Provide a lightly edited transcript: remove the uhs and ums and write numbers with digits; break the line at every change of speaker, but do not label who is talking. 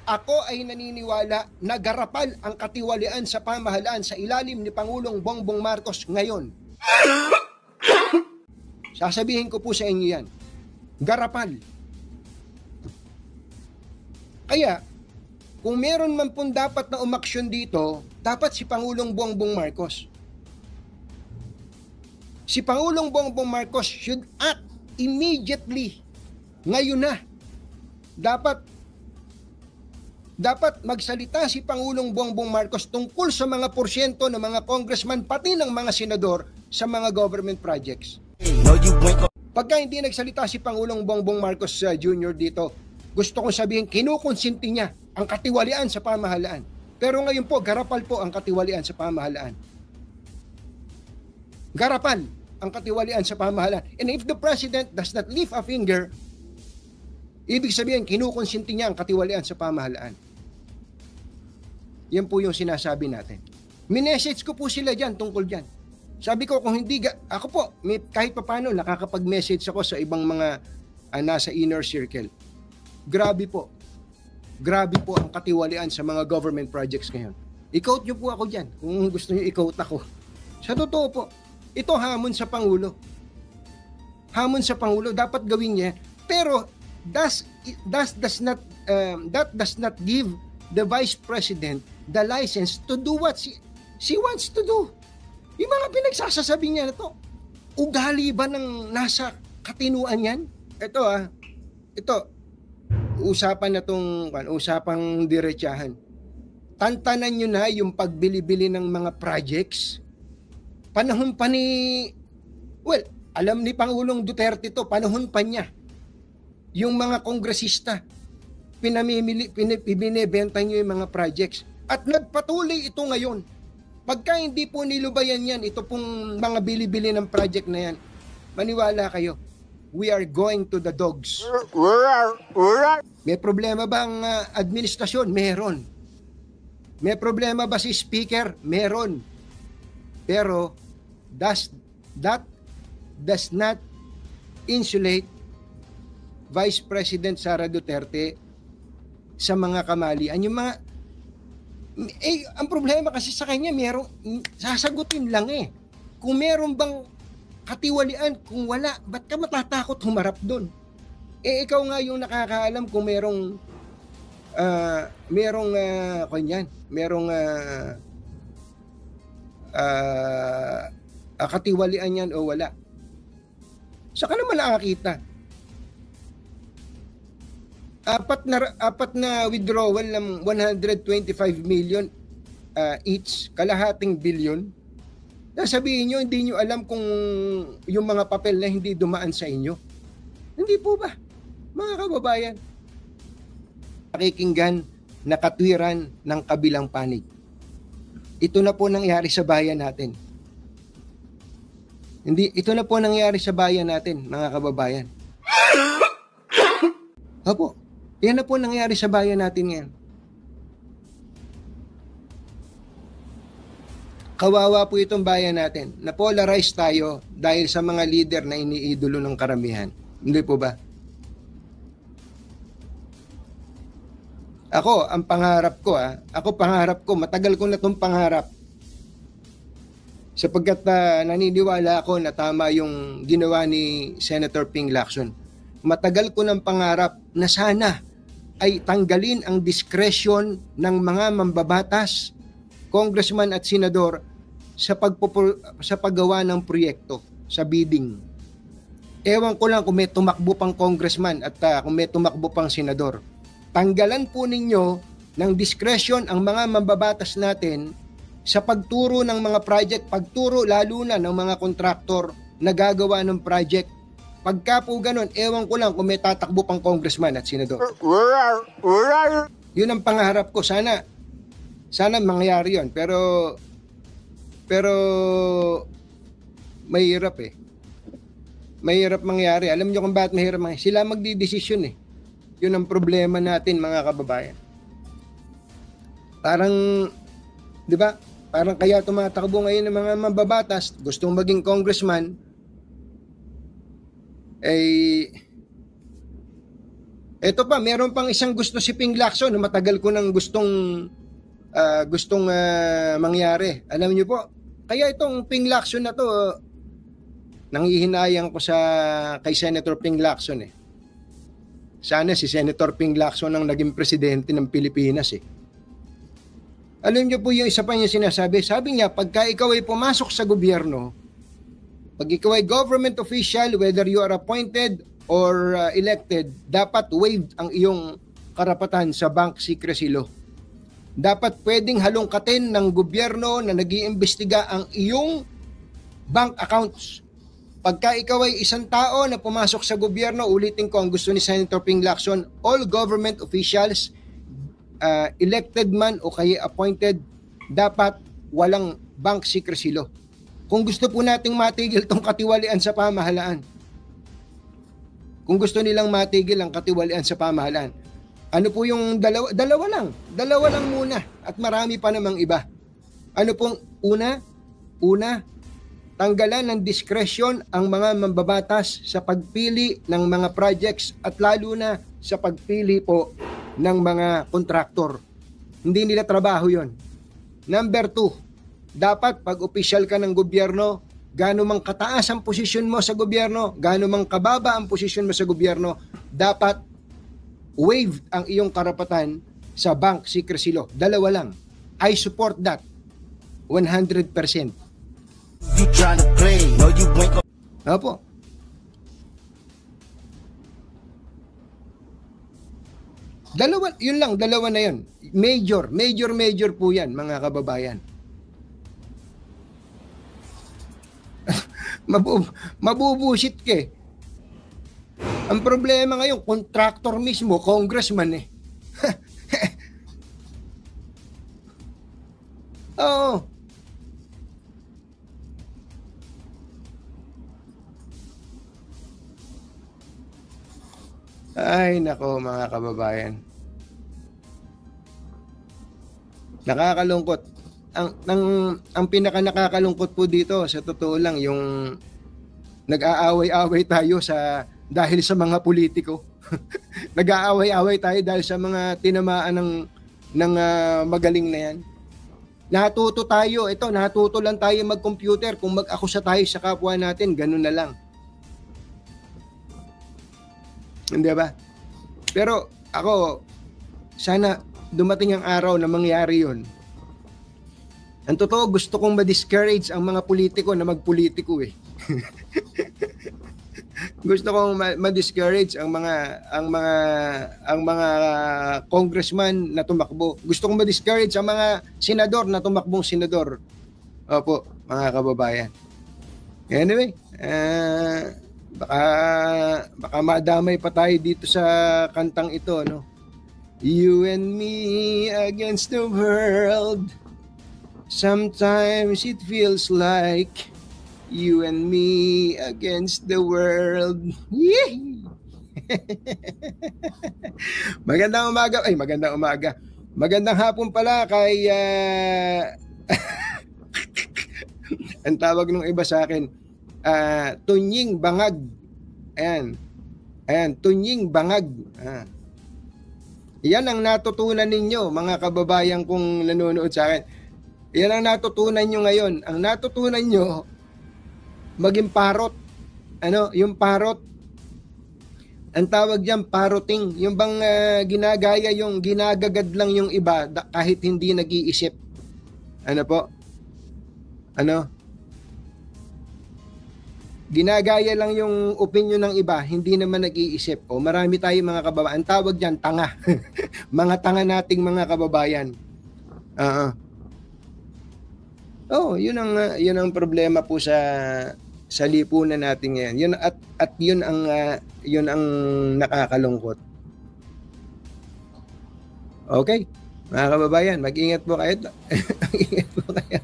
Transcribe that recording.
Ako ay naniniwala na garapal ang katiwalian sa pamahalaan sa ilalim ni Pangulong Bongbong Marcos ngayon. Sasabihin ko po sa inyo yan. Garapal. Kaya, kung meron man pong dapat na umaksyon dito, dapat si Pangulong Bongbong Marcos. Si Pangulong Bongbong Marcos should act immediately. Ngayon na. Dapat magsalita si Pangulong Bongbong Marcos tungkol sa mga porsyento ng mga congressman pati ng mga senador sa mga government projects. Pagka hindi nagsalita si Pangulong Bongbong Marcos Jr. dito, gusto kong sabihin, kinukonsinti niya ang katiwalian sa pamahalaan. Pero ngayon po, garapal po ang katiwalian sa pamahalaan. Garapal ang katiwalian sa pamahalaan. And if the President does not lift a finger, ibig sabihin, kinukonsinti niya ang katiwalian sa pamahalaan. Yan po yung sinasabi natin. Minessage ko po sila dyan tungkol dyan. Sabi ko, kung hindi, ako po, kahit papano, nakakapag-message ako sa ibang mga nasa inner circle. Grabe po ang katiwalian sa mga government projects ngayon. I-quote nyo po ako dyan, kung gusto nyo i-quote ako. Sa totoo po, ito hamon sa Pangulo. Hamon sa Pangulo, dapat gawin niya. Pero, that does not give the Vice President the license to do what she wants to do. Yung mga pinagsasasabi niya na to, ugali ba ng nasa katinuan yan? Ito, usapan na tong, usapang diretsahan. Tantanan nyo na yung pagbili-bili ng mga projects. Panahon pa ni, alam ni Pangulong Duterte to, panahon pa niya. Yung mga kongresista, binibenta nyo yung mga projects. At nagpatuloy ito ngayon. Pagka hindi po nilubayan yan, ito pong mga bili-bili ng project na yan, maniwala kayo, we are going to the dogs. May problema ba ang administrasyon? Meron. May problema ba si speaker? Meron. Pero, that does not insulate Vice President Sara Duterte sa mga kamalian. Yung mga, ang problema kasi sa kanya, sasagutin lang eh. Kung meron bang katiwalian, kung wala, ba't ka matatakot humarap doon? Ikaw nga yung nakakaalam kung merong katiwalian yan o wala. Saka naman nakakita. Apat na withdrawal ng 125 million each, kalahating bilyon. Sabihin nyo, hindi nyo alam kung yung mga papel na hindi dumaan sa inyo. Hindi po ba, mga kababayan? Pakikinggan na katwiran ng kabilang panig. Ito na po nangyari sa bayan natin. Ito na po nangyari sa bayan natin, mga kababayan. Opo. Yan na po nangyari sa bayan natin ngayon. Kawawa po itong bayan natin. Na-polarize tayo dahil sa mga leader na iniidolo ng karamihan. Hindi po ba? Ako, ang pangarap ko, matagal ko na itong pangarap. Sapagkat naniniwala ako na tama yung ginawa ni Senator Ping Lacson. Matagal ko ng pangarap na sana ay tanggalin ang diskresyon ng mga mambabatas, congressman at senador sa paggawa ng proyekto, sa bidding. Ewan ko lang kung may tumakbo pang congressman at kung may tumakbo pang senador. Tanggalan po ninyo ng diskresyon ang mga mambabatas natin sa pagturo ng mga project, pagturo lalo na ng mga kontraktor na gagawa ng project. Pagka po ganun, ewan ko lang kung may tatakbo pang congressman at senador. Yun ang pangarap ko. Sana mangyari yun. Pero mahirap eh. Mahirap mangyari. Alam nyo kung bakit mahirap mangyari? Sila magdidesisyon eh. Yun ang problema natin, mga kababayan. Parang, di ba? Parang kaya tumatakbo ngayon ng mga mambabatas, gustong maging congressman, Ito pa, meron pang isang gusto si Ping Lacson na matagal ko nang gustong mangyari. Alam niyo po, kaya itong Ping Lacson na to, nanghihinayang ko kay Senator Ping Lacson eh. Sana si Senator Ping Lacson ang naging presidente ng Pilipinas eh. Alam niyo po yung isa pa niya sinasabi, sabi niya, pagka ikaw ay pumasok sa gobyerno, pag ikaw ay government official, whether you are appointed or elected, dapat waived ang iyong karapatan sa bank secrecy law. Dapat pwedeng halongkatin ng gobyerno na nag-iimbestiga ang iyong bank accounts. Pagka ikaw ay isang tao na pumasok sa gobyerno, ulitin ko ang gusto ni Senator Ping Lacson, all government officials, elected man o kaya appointed, dapat walang bank secrecy law. Kung gusto po nating matigil tong katiwalian sa pamahalaan, kung gusto nilang matigil ang katiwalian sa pamahalaan, ano po yung dalawa lang muna at marami pa namang iba. Ano pong una, tanggalan ng diskresyon ang mga mambabatas sa pagpili ng mga projects at lalo na sa pagpili po ng mga kontraktor. Hindi nila trabaho yon. Number 2, dapat pag opisyal ka ng gobyerno, gaano mang kataas ang posisyon mo sa gobyerno, gaano mang kababa ang posisyon mo sa gobyerno, dapat waived ang iyong karapatan sa bank secrecy law. Dalawa lang. I support that 100%.
You trying to play, no you ain't.
Opo. Dalawa na yun. Major po yan, mga kababayan. Mabubusit ka eh. Ang problema ngayon, contractor mismo, congressman eh. Oo. Ay, nako mga kababayan. Nakakalungkot. Ang pinaka nakakalungkot po dito, sa totoo lang, yung nag-aaway-away tayo dahil sa mga politiko. Nag-aaway-away tayo dahil sa mga tinamaan ng magaling na yan. Natuto lang tayo mag-computer. Kung mag-akusa tayo sa kapwa natin, ganun na lang. Hindi ba? Pero ako, sana dumating ang araw na mangyari yun. Ang totoo, gusto kong ma-discourage ang mga politiko na magpolitiko eh. Gusto kong ma-discourage ang mga congressman na tumakbo. Gusto kong ma-discourage ang mga senador na tumakbong senador. Opo, mga kababayan. Anyway, baka madamay pa tayo dito sa kantang ito, no? You and me against the world. Sometimes it feels like you and me against the world. Magandang umaga. Magandang hapon pala kay ang tawag nung iba sa akin, Tunying Bangag. Ayan, Tunying Bangag. Yan ang natutunan ninyo, mga kababayan kong nanonood sa akin. Yan ang natutunan nyo ngayon. Ang natutunan nyo, maging parot. Yung parot. Ang tawag diyan paroting. Yung bang ginagaya, yung ginagagad lang yung iba kahit hindi nag-iisip. Ano po? Ginagaya lang yung opinion ng iba, hindi naman nag-iisip. O marami tayong mga kababayan. Ang tawag diyan tanga. Mga tanga nating mga kababayan. Yun ang problema po sa lipunan natin ngayon. Yun ang nakakalungkot. Okay, mga kababayan, mag-ingat po kayo. Mag-ingat po kayo.